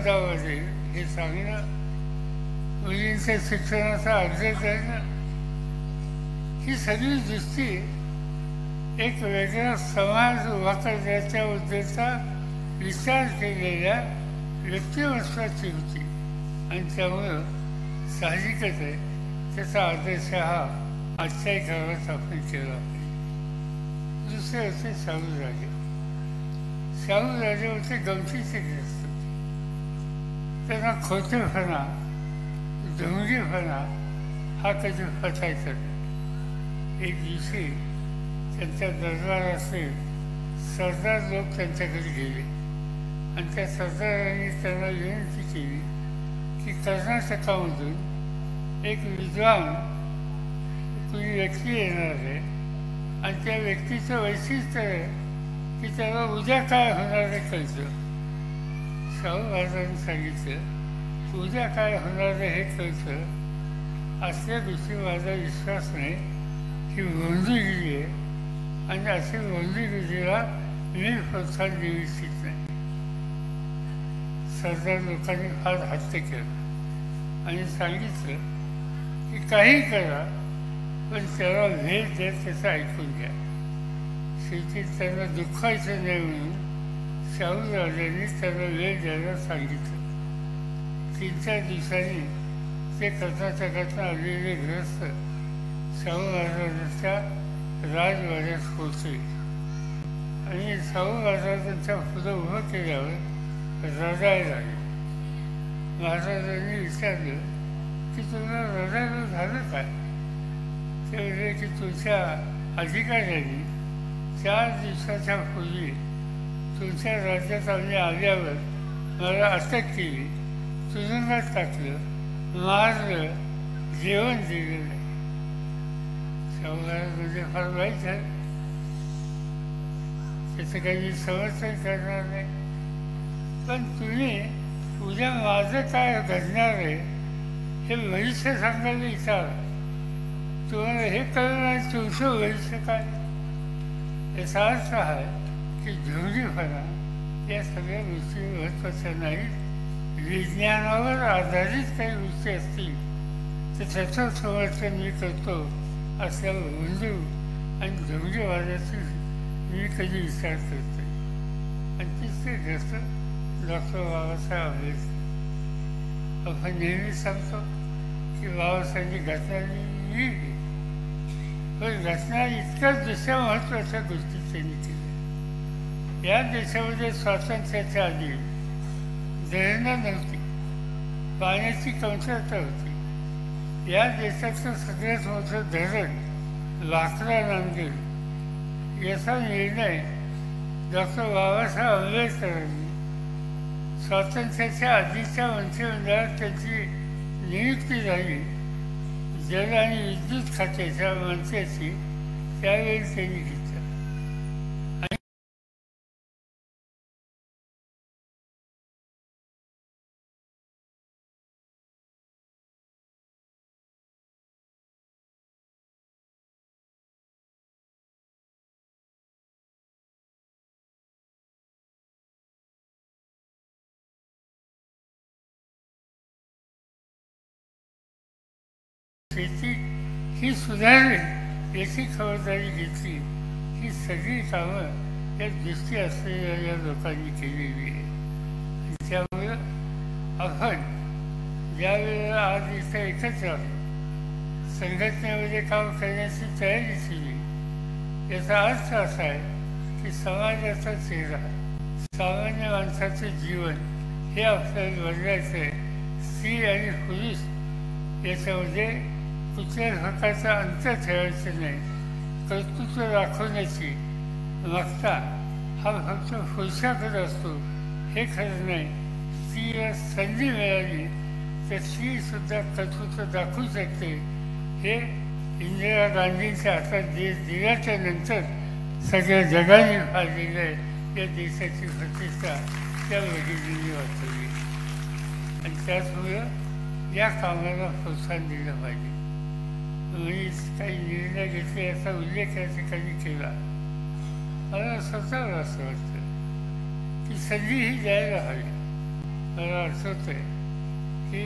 पदावर येईल हे सांगणं, मुलींच्या शिक्षणाचा आग्रह करणं, ही सगळी दृष्टी एक वेगळा समाज उभा करण्याच्या उद्देशा विचार केलेल्या व्यक्तिमत्वाची होती आणि त्यामुळं साहजिकच आहे त्याचा आदर्श हा आजच्याही काळात आपण केला पाहिजे. दुसरे होते शाहूराजे. शाहूराजे होते गमतीचे ग्रस्त. त्यांना खोटेपणा, ढोंगीपणा हा कधी पटायचा नाही. एक दिवशी त्यांच्या दरबाराचे सरदार लोक त्यांच्याकडे गेले आणि त्या सरदारांनी त्यांना विनंती केली की कर्नाटकामधून एक विद्वान कोणी व्यक्ती येणार आहे आणि त्या व्यक्तीचं वैशिष्ट्य आहे की त्याला उद्या काय होणार आहे कळतं. शाहू महाराजांनी सांगितलं उद्या काय होणार आहे हे कळतं, असल्या गोष्टी माझा विश्वास नाही, ही वंदूगिरी आहे आणि अशी वंदूगिरीला मी प्रोत्साहन देऊ इच्छित नाही. सरदार लोकांनी फार हट्ट केलं आणि सांगितलं की काही करा पण त्याला वेळ देत त्याचं ऐकून घ्या. शेवटी त्यांना दुःखायचं नाही म्हणून शाहूराजांनी त्यांना वेळ द्यायला सांगितलं. 3-4 दिवसांनी ते कर्नाटकातून आलेले ग्रस्त शाहू महाराजांच्या राजवाड्यात पोचले आणि शाहू महाराजांच्या पुढं उभं केल्यावर रडायला लागले. महाराजांनी विचारलं की तुला रडायला झालं काय? ते म्हणजे की तुमच्या अधिकाऱ्यांनी 4 दिवसाच्या पूर्वी तुमच्या राज्यात आम्ही आल्यावर मला अटक केली, तुरुंगात टाकलं, मारलं, जेवण दिलं नाही. शाहू महाराज म्हणजे फार वाईट आहे, त्याचं काही मी समर्थन करणार नाही, पण तुम्ही उद्या माझं काय घडणार आहे हे भविष्य सांगायला विचारा. तुम्हाला हे कळलं नाही तुमचं भविष्य काय. याचा अर्थ आहे की ढोंगीपणा या सगळ्या गोष्टी महत्त्वाच्या नाहीत. विज्ञानावर आधारित काही गोष्टी असतील तर त्याचं समर्थन मी करतो, असल्या वंदू आणि ढोंगीवादाची मी कधी विचार करते. आणि तिसरे ग्रस्त डॉक्टर बाबासाहेब आंबेडकर. आपण नेहमी सांगतो की बाबासाहेबांनी घटना लिहिली, पण घटना इतक्याच दुसऱ्या महत्त्वाच्या गोष्टी त्यांनी केल्या. या देशामध्ये स्वातंत्र्याच्या आधी धरणं नव्हती, पाण्याची कमतरता होती. या देशाचं सगळ्यात मोठं धरण लाकडा नांदेड याचा निर्णय डॉक्टर बाबासाहेब आंबेडकरांनी स्वातंत्र्याच्या आधीच्या मंत्रिमंडळात त्यांची नियुक्ती झाली जल आणि विद्युत खात्याच्या मंत्र्याची, त्यावेळी त्यांनी घेतलं. शेती ही सुधारेल याची खबरदारी घेतली. ही सगळी कामं या दृष्टी असलेल्या या लोकांनी केलेली आहे. त्यामुळं आपण ज्यावेळेला आज इथं एकत्र आलो, संघटनेमध्ये काम करण्याची तयारी केली, याचा अर्थ असा आहे की समाजाचा चेहरा, सामान्य माणसाचं जीवन हे आपल्याला बदलायचं आहे. स्त्री आणि पुरुष याच्यामध्ये कुठल्याच प्रकारचा अंतर ठेवायचं नाही. कर्तृत्व दाखवण्याची मागता हा फक्त पुरुषाकडे असतो हे खरं नाही. स्त्रीला संधी मिळाली तर स्त्रीसुद्धा कर्तृत्व दाखवू शकते. हे इंदिरा गांधींच्या हातात देश दिल्याच्या नंतर सगळ्या जगाने पाहिलेलं आहे. या देशाची प्रतिष्ठा त्या भगिनींनी वाचवली आणि त्याचमुळं या कामाला प्रोत्साहन दिलं पाहिजे. मी काही निर्णय घेतले याचा उल्लेख या ठिकाणी केला. मला स्वतःला असं वाटतं की संधी ही द्यायला हवी. मला आठवतं आहे की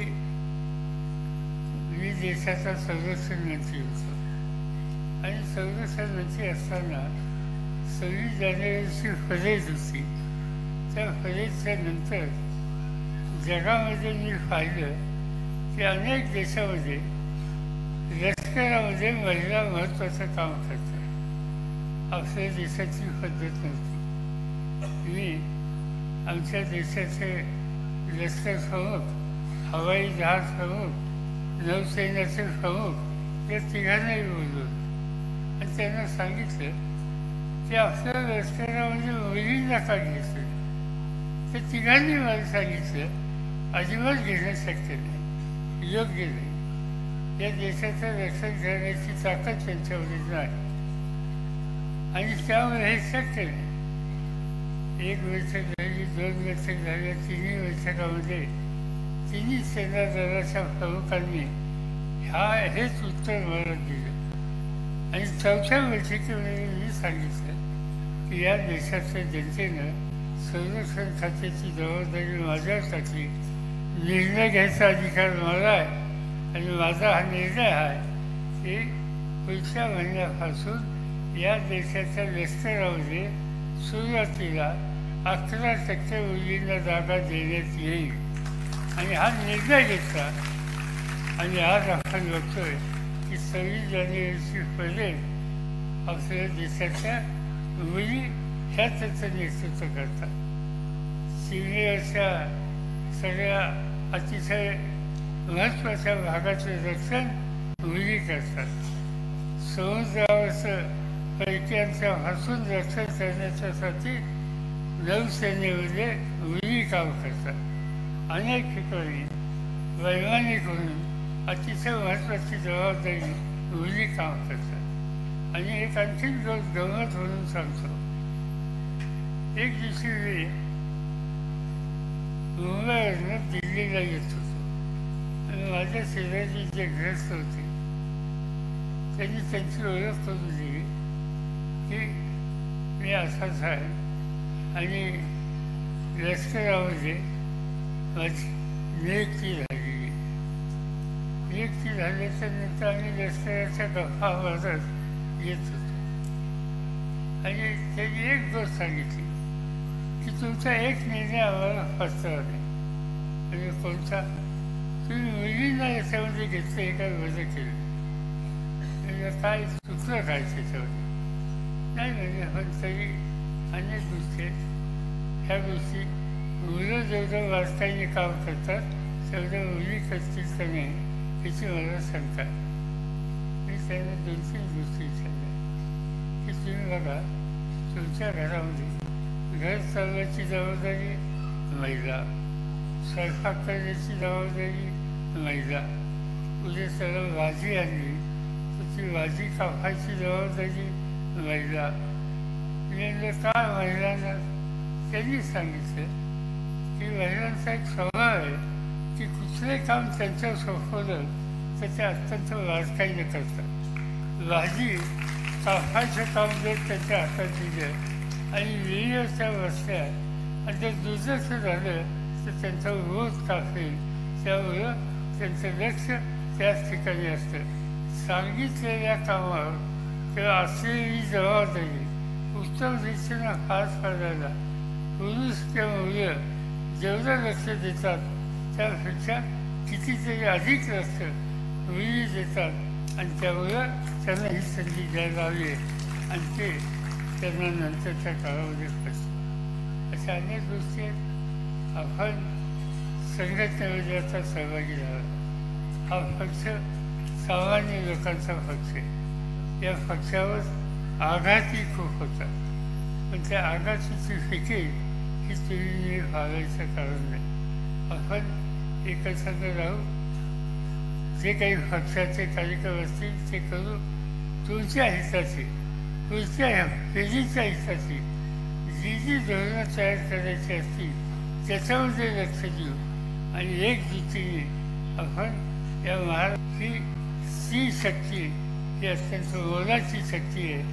मी देशाचा संरक्षण मंत्री होतो आणि संरक्षण मंत्री असताना 26 जानेवारीची फरेज होती. त्या फरेजच्या नंतर जगामध्ये मी पाहिलं की अनेक देशामध्ये लष्करामध्ये महिला महत्त्वाचं काम करतात. आपल्या देशाची पद्धत नव्हती. मी आमच्या देशाचे लष्कर प्रमुख, हवाई जहाज प्रमुख, नौसेनेचे प्रमुख या तिघांनाही बोलवलं आणि त्यांना सांगितलं की आपल्या लष्करामध्ये मुलींना का घ्यायचं. त्या तिघांनी मला सांगितलं अजिबात घेणं शक्य नाही, योग्य नाही. या देशाचं रक्षण करण्याची ताकद त्यांच्यामध्ये नाही आणि त्यामुळे हे शक्य नाही. 1 बैठक झाली, 2 बैठक झाल्या, 3ही बैठकामध्ये तिन्ही सेना दलाच्या प्रमुखांनी हेच उत्तर मला दिलं आणि 4थ्या बैठकीमध्ये मी सांगितलं की या देशाच्या जनतेनं संरक्षण खात्याची जबाबदारी माझ्यावर टाकली. निर्णय घ्यायचा अधिकार मला आहे आणि माझा हा निर्णय आहे की पुढच्या महिन्यापासून या देशाच्या लष्करामध्ये सुरुवातीला 11% मुलींना जागा देण्यात येईल आणि हा निर्णय घेतला. आणि आज आपण बघतोय की 26 जानेवारीची परेड आपल्या देशाच्या मुली ह्या त्याचं नेतृत्व करतात. सीमेवरच्या सगळ्या अतिशय महत्त्वाच्या भागाचं रक्षण मुली करतात. समुद्रावरचं पैक्यांच्यापासून रक्षण करण्याच्यासाठी नौसेनेमध्ये मुली काम करतात. अनेक ठिकाणी वैमानिक म्हणून अतिशय महत्त्वाची जबाबदारी मुली काम करतात. आणि एक आणखीन गंमत म्हणून सांगतो. एक दिवशी मी मुंबईवरनं दिल्लीला येत होतो आणि माझ्या शेजारी जे ग्रस्त होते त्यांनी त्यांची ओळख करून दिली की मी असाच आहे आणि लष्करामध्ये माझी नियुक्ती झालेली. नियुक्ती झाल्याच्या नंतर आम्ही लष्कराच्या गप्पा मारत येत होतो आणि त्यांनी एक गोष्ट सांगितली की तुमचा एक निर्णय आम्हाला पचला नाही. म्हणजे कोणता? तुम्ही मुलींना याच्यामध्ये घेतलं हे काय बदल केलं म्हणजे काय चुकलं काय त्याच्यामध्ये नाही. म्हणजे पण तरी अनेक गोष्टी आहेत. ह्या गोष्टी मुलं जेवढं वाचताना काम करतात तेवढं मुली करतील का नाही याची मला शंका. मी त्यांना 2-3 गोष्टी विचारल्या की तुम्ही बघा तुमच्या घरामध्ये घर चालवायची जबाबदारी महिला, स्वयंपाक करण्याची जबाबदारी महिला, उद्या सर्व भाजी आणली तर ती भाजी कापायची जबाबदारी महिला. म्हणजे काय महिलांना त्यांनी सांगितलं की महिलांचा एक स्वभाव आहे की कुठलंही काम त्यांच्यावर सोपवलं तर ते अत्यंत बारकाईने करतात. भाजी कापायचं काम जर त्यांच्या हातात दिलं आणि वेळीवर त्या बसल्या आणि ते दुर्लक्ष झालं तर त्यांचा रोज कापेल. त्यामुळं त्यांचं लक्ष त्याच ठिकाणी असतं. सांगितलेल्या कामावर किंवा असलेली जबाबदारी उत्तम रीतीनं पार पाडायला पुरुष किंवा मुलं जेवढं लक्ष देतात त्यापेक्षा कितीतरी अधिक लक्ष मुली देतात आणि त्यामुळं त्यांना ही संधी द्यायला हवी आणि ते त्यांना नंतरच्या काळामध्ये पडतं. अशा अनेक गोष्टी आहेत. आपण संघटनेमध्ये आता सहभागी झाला. हा पक्ष सामान्य लोकांचा पक्ष आहे. या पक्षावर आघाती खूप होतात पण त्या आघातीची फिकीर ही तुम्ही भागायचं कारण नाही. आपण एकत्र राहू. जे काही पक्षाचे कार्यक्रम असतील ते करू. तुमच्या हिताचे, पुढच्या पिढीच्या हिताची जी धोरणं तयार करायची असतील त्याच्यामध्ये लक्ष देऊ आणि एकजुटीने आपण या ही शक्ती ही अत्यंत मोलाची शक्ती आहे.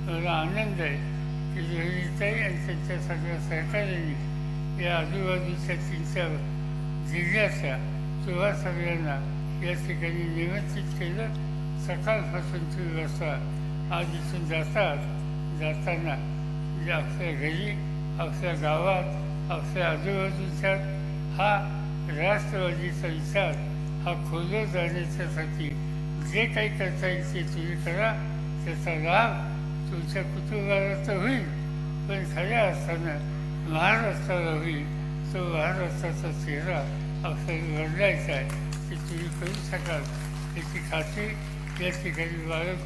मला आनंद आहे की रोहिणीताई आणि त्यांच्या सगळ्या सहकार्याने या आजूबाजूच्या 3-4 जिल्ह्याच्या तुम्हा सगळ्यांना या ठिकाणी निमंत्रित केलं. सकाळपासूनची व्यवस्था आज इथून जाताना म्हणजे आपल्या घरी, आपल्या गावात, आपल्या आजूबाजूच्या हा राष्ट्रवादीचा विचार हा खोलवर जाण्याच्यासाठी जे काही करता येईल ते तुम्ही करा. त्याचा लाभ तुमच्या कुटुंबाला तर होईल, पण खऱ्या अर्थानं महाराष्ट्राला होईल. तो महाराष्ट्राचा चेहरा आपल्याला बदलायचा आहे, ते तुम्ही करू शकाल याची खात्री या ठिकाणी बाळगतो.